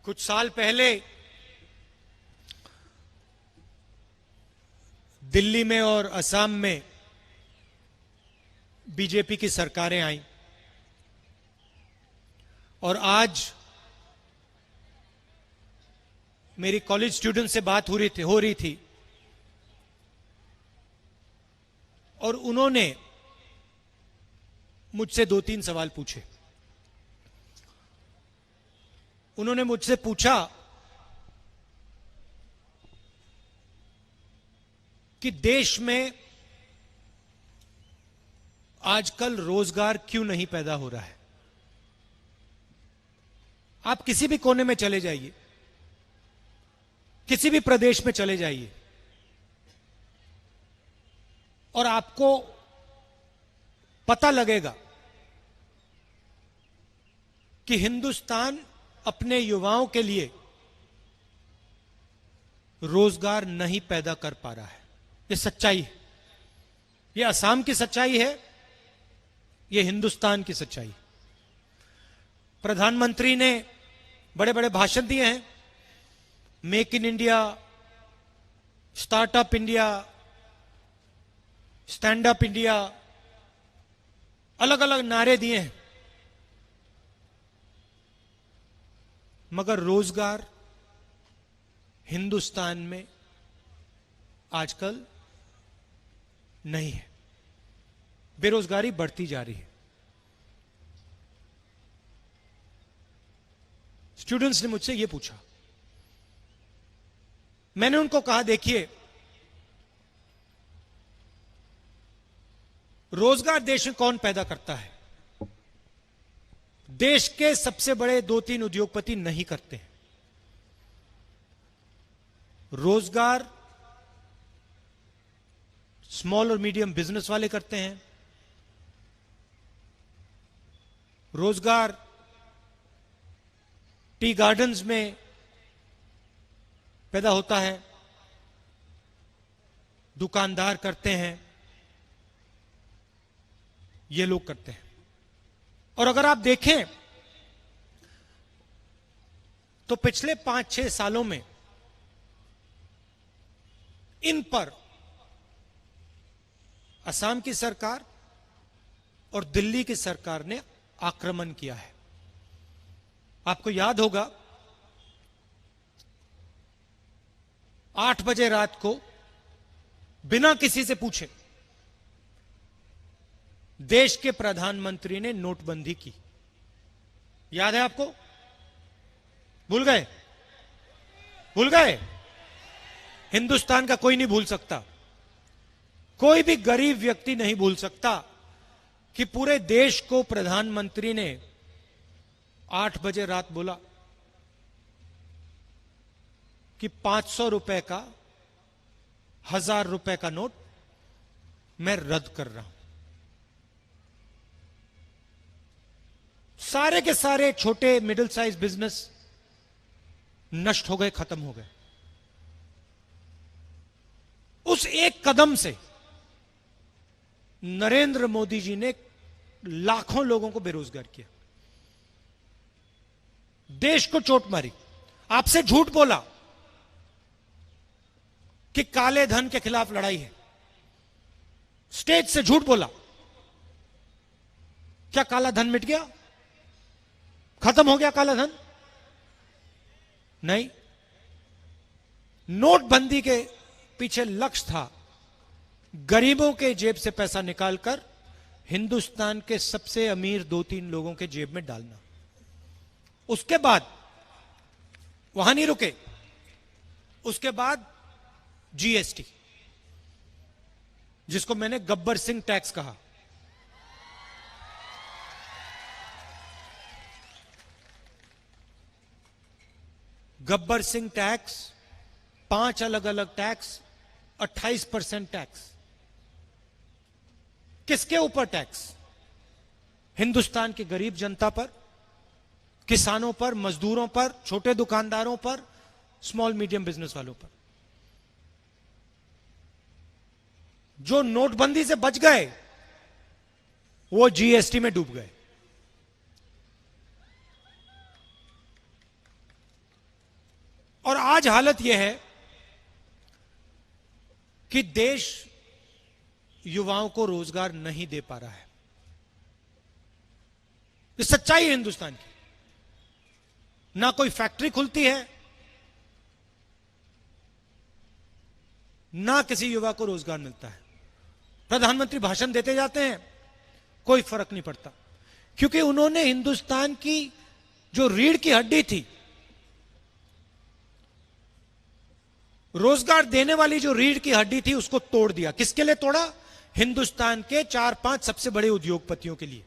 कुछ साल पहले दिल्ली में और असम में बीजेपी की सरकारें आईं और आज मेरी कॉलेज स्टूडेंट से बात हो रही थी और उन्होंने मुझसे 2-3 सवाल पूछे। उन्होंने मुझसे पूछा कि देश में आजकल रोजगार क्यों नहीं पैदा हो रहा है। आप किसी भी कोने में चले जाइए, किसी भी प्रदेश में चले जाइए और आपको पता लगेगा कि हिंदुस्तान अपने युवाओं के लिए रोजगार नहीं पैदा कर पा रहा है। ये सच्चाई है, ये असम की सच्चाई है, ये हिंदुस्तान की सच्चाई। प्रधानमंत्री ने बड़े बड़े भाषण दिए हैं, make in India, startup India, stand up India, अलग अलग नारे दिए हैं, मगर रोजगार हिंदुस्तान में आजकल नहीं है। बेरोजगारी बढ़ती जा रही है। स्टूडेंट्स ने मुझसे यह पूछा। मैंने उनको कहा, देखिए, रोजगार देश में कौन पैदा करता है? देश के सबसे बड़े 2-3 उद्योगपति नहीं करते हैं। रोजगार स्मॉल और मीडियम बिजनेस वाले करते हैं। रोजगार टी गार्डन्स में पैदा होता है, दुकानदार करते हैं, ये लोग करते हैं। और अगर आप देखें तो पिछले 5-6 सालों में इन पर असम की सरकार और दिल्ली की सरकार ने आक्रमण किया है। आपको याद होगा 8 बजे रात को बिना किसी से पूछे देश के प्रधानमंत्री ने नोटबंदी की। याद है आपको? भूल गए? भूल गए? हिंदुस्तान का कोई नहीं भूल सकता, कोई भी गरीब व्यक्ति नहीं भूल सकता कि पूरे देश को प्रधानमंत्री ने 8 बजे रात बोला कि 500 रुपए का, 1000 रुपए का नोट मैं रद्द कर रहा हूं। सारे के सारे छोटे मिडिल साइज बिजनेस नष्ट हो गए, खत्म हो गए। उस एक कदम से नरेंद्र मोदी जी ने लाखों लोगों को बेरोजगार किया, देश को चोट मारी। आपसे झूठ बोला कि काले धन के खिलाफ लड़ाई है, स्टेज से झूठ बोला। क्या काला धन मिट गया? खत्म हो गया काला धन? नहीं। नोटबंदी के पीछे लक्ष्य था गरीबों के जेब से पैसा निकालकर हिंदुस्तान के सबसे अमीर 2-3 लोगों के जेब में डालना। उसके बाद वहां नहीं रुके, उसके बाद जीएसटी, जिसको मैंने गब्बर सिंह टैक्स कहा। गब्बर सिंह टैक्स, 5 अलग अलग टैक्स, 28% टैक्स। किसके ऊपर टैक्स? हिंदुस्तान की गरीब जनता पर, किसानों पर, मजदूरों पर, छोटे दुकानदारों पर, स्मॉल मीडियम बिजनेस वालों पर। जो नोटबंदी से बच गए वो जीएसटी में डूब गए। और आज हालत यह है कि देश युवाओं को रोजगार नहीं दे पा रहा है। ये सच्चाई है हिंदुस्तान की। ना कोई फैक्ट्री खुलती है, ना किसी युवा को रोजगार मिलता है। प्रधानमंत्री भाषण देते जाते हैं, कोई फर्क नहीं पड़ता, क्योंकि उन्होंने हिंदुस्तान की जो रीढ़ की हड्डी थी, रोजगार देने वाली जो रीढ़ की हड्डी थी, उसको तोड़ दिया। किसके लिए तोड़ा? हिंदुस्तान के 4-5 सबसे बड़े उद्योगपतियों के लिए।